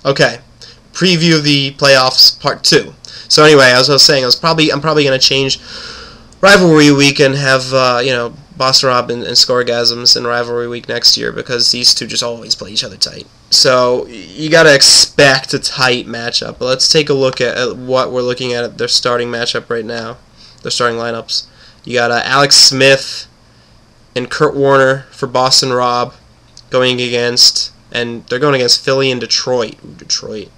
Okay, preview of the playoffs part 2. So anyway, as I was saying, I'm probably going to change rivalry week and have Boston Rob and Scoregasms in rivalry week next year, because these two just always play each other tight. So you got to expect a tight matchup. But let's take a look at what we're looking at their starting matchup right now, their starting lineups. You got Alex Smith and Kurt Warner for Boston Rob going against, and they're going against Philly and Detroit. Ooh, Detroit.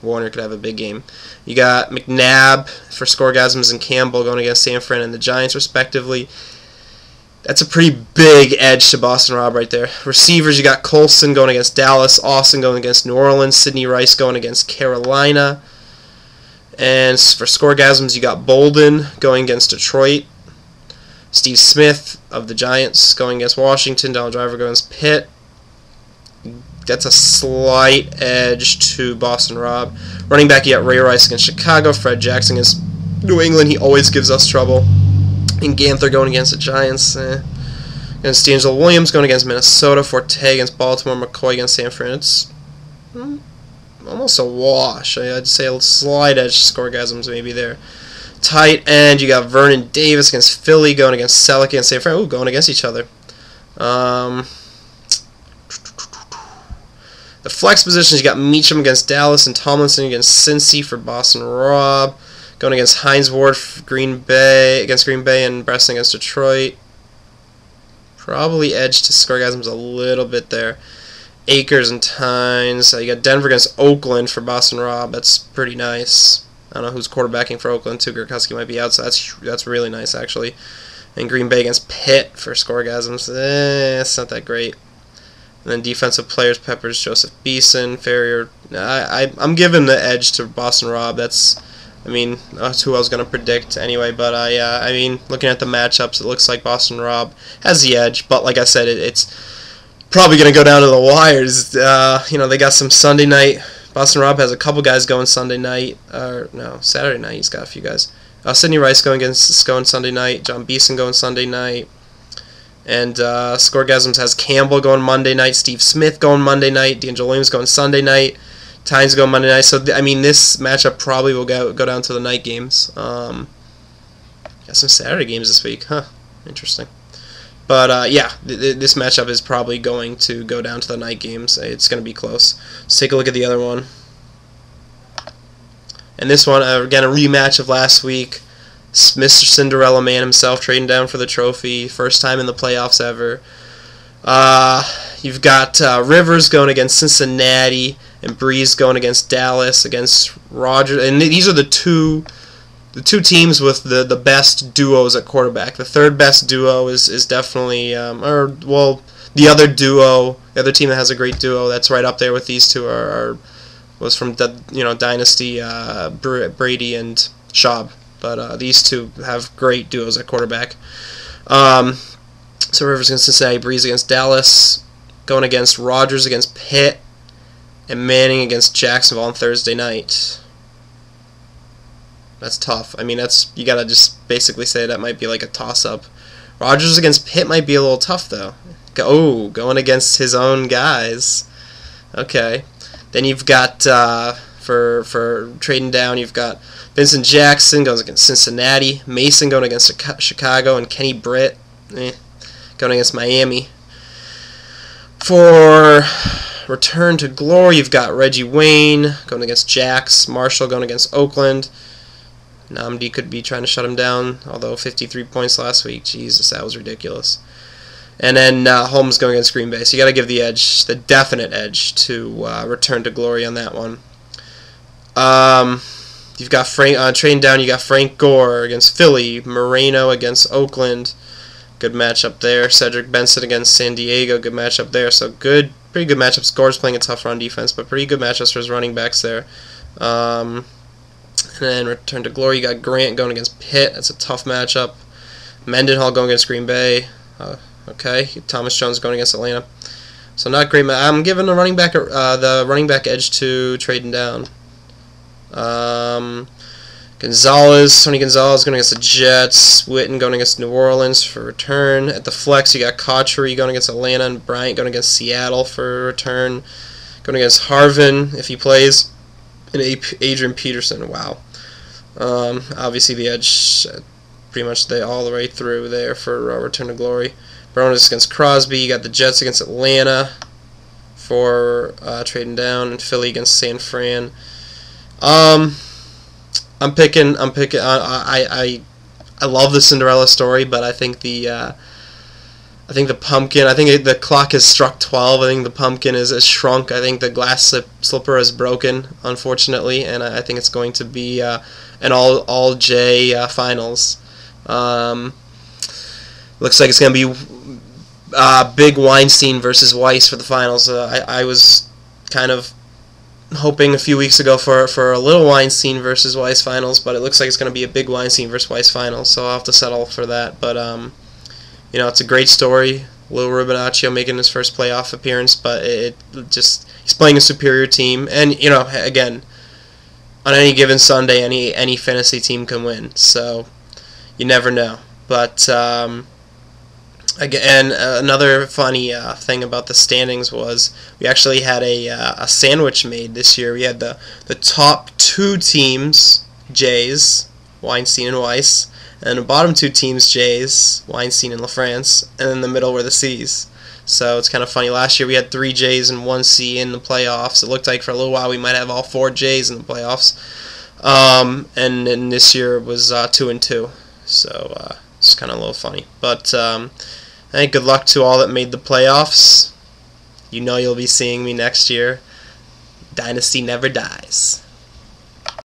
Warner could have a big game. You got McNabb for Scoregasms and Campbell going against San Fran and the Giants, respectively. That's a pretty big edge to Boston Rob right there. Receivers, you got Colson going against Dallas, Austin going against New Orleans, Sidney Rice going against Carolina. And for Scoregasms, you got Bolden going against Detroit. Steve Smith of the Giants going against Washington. Donald Driver going against Pitt. That's a slight edge to Boston Rob. Running back, you got Ray Rice against Chicago. Fred Jackson against New England. He always gives us trouble. And Ganther going against the Giants. Against D'Angelo Williams going against Minnesota. Forte against Baltimore. McCoy against San Fran. It's almost a wash. I'd say a slight edge to Scoregasms maybe there. Tight end, you got Vernon Davis against Philly, going against Selleck against San Fran. Ooh, going against each other. The flex positions, you got Meacham against Dallas and Tomlinson against Cincy for Boston Rob. Going against Hines Ward for Green Bay, and Bresson against Detroit. Probably edge to Scoregasms a little bit there. Akers and Tynes. You got Denver against Oakland for Boston Rob. That's pretty nice. I don't know who's quarterbacking for Oakland too. Gurkowski might be out, so that's really nice actually. And Green Bay against Pitt for Scoregasms. It's not that great. And then defensive players: Peppers, Joseph Beeson, Ferrier. I'm giving the edge to Boston Rob. That's who I was going to predict anyway. But looking at the matchups, it looks like Boston Rob has the edge. But like I said, it's probably going to go down to the wires. They got some Sunday night. Boston Rob has a couple guys going Sunday night, Saturday night. He's got a few guys. Sidney Rice going Sunday night. John Beeson going Sunday night, and Scoregasms has Campbell going Monday night. Steve Smith going Monday night. D'Angelo Williams going Sunday night. Tynes going Monday night. So this matchup probably will go down to the night games. Got some Saturday games this week, huh? Interesting. But, this matchup is probably going to go down to the night games. It's going to be close. Let's take a look at the other one. And this one, again, a rematch of last week. Mr. Cinderella Man himself trading down for the trophy. First time in the playoffs ever. You've got Rivers going against Cincinnati, and Breeze going against Dallas, against Rodgers. And these are the two teams with the best duos at quarterback. The third best duo is definitely, the other duo, the other team that has a great duo that's right up there with these two was from Dynasty, Brady and Schaub. But these two have great duos at quarterback. So Rivers against Cincinnati, Breeze against Dallas, going against Rodgers against Pitt, and Manning against Jacksonville on Thursday night. That's tough. You gotta just basically say that might be like a toss-up. Rodgers against Pitt might be a little tough though. Going against his own guys. Okay. Then you've got for trading down, you've got Vincent Jackson going against Cincinnati, Mason going against Chicago, and Kenny Britt going against Miami. For return to glory, you've got Reggie Wayne going against Jax, Marshall going against Oakland. Namdi could be trying to shut him down, although 53 points last week. Jesus, that was ridiculous. And then Holmes going against Green Bay. So you got to give the edge, the definite edge, to return to glory on that one. You've got trading down. You got Frank Gore against Philly, Moreno against Oakland. Good matchup there. Cedric Benson against San Diego. Good matchup there. So pretty good matchups. Gore's playing a tough run defense, but pretty good matchups for his running backs there. And then return to glory, you got Grant going against Pitt. That's a tough matchup. Mendenhall going against Green Bay. Okay, Thomas Jones going against Atlanta. So not great. I'm giving the running back edge to trading down. Tony Gonzalez going against the Jets. Witten going against New Orleans for return. At the flex, you got Cotchery going against Atlanta, and Bryant going against Seattle for return. Going against Harvin if he plays, and Adrian Peterson. Wow. Obviously the edge, pretty much all the way through there for Return to Glory. Baronis against Crosby. You got the Jets against Atlanta for trading down, and Philly against San Fran. I'm picking. I love the Cinderella story, but I think the pumpkin. I think the clock has struck 12. I think the pumpkin has shrunk. I think the glass slipper is broken, unfortunately, and I think it's going to be an all J finals. Looks like it's going to be big Weinstein versus Weiss for the finals. I was kind of hoping a few weeks ago for a little Weinstein versus Weiss finals, but it looks like it's going to be a big Weinstein versus Weiss finals, so I'll have to settle for that. But it's a great story. Lou Rubinaccio making his first playoff appearance, but he's playing a superior team, and again, on any given Sunday, any fantasy team can win, so you never know. But again, another funny thing about the standings was we actually had a sandwich made this year. We had the top 2 teams, Jays, Weinstein and Weiss, and the bottom 2 teams, Jays, Weinstein and LaFrance, and in the middle were the C's. So it's kind of funny. Last year we had 3 J's and 1 C in the playoffs. It looked like for a little while we might have all 4 J's in the playoffs. And then this year it was 2 and 2. So it's kind of a little funny. But I think good luck to all that made the playoffs. You'll be seeing me next year. Dynasty never dies.